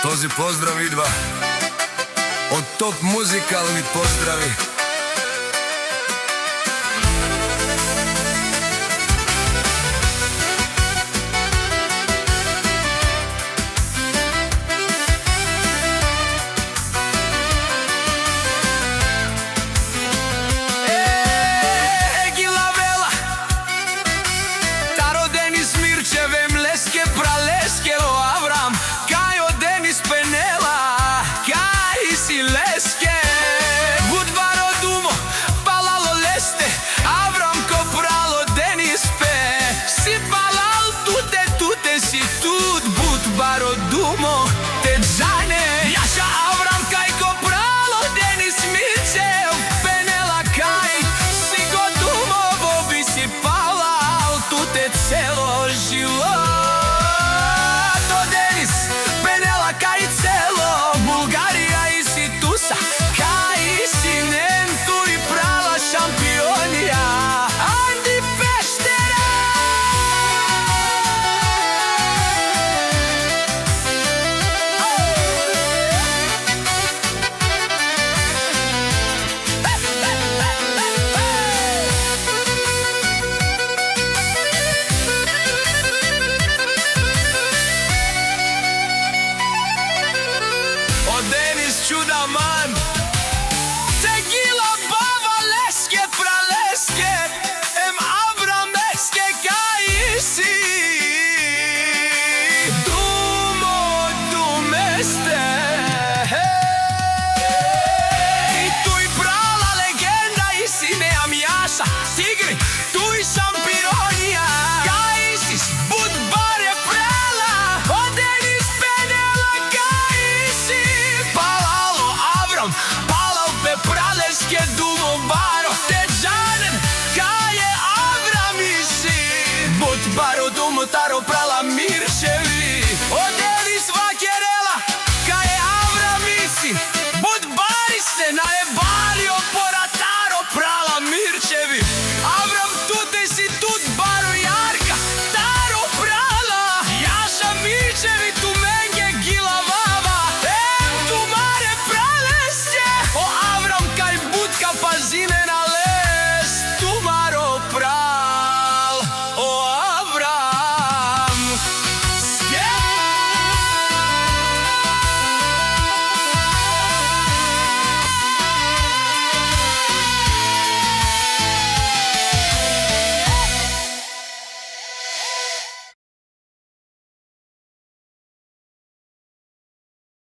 Този поздрав идва од топ музикални поздрави. Čudaman, Tegila, Bava, Leske, Praleske, Avrameske, Kaisi, Dumo, Dumeste, I tu i prava legenda I Sinea Mijaša, Tigri, tu I šampironija, Kaisis, Budbare, Prela, Odenis, Penela, Kaisi, Palal pe praleske dumo baro Teđanen kaje Avramisi But baro dumo taro prala mi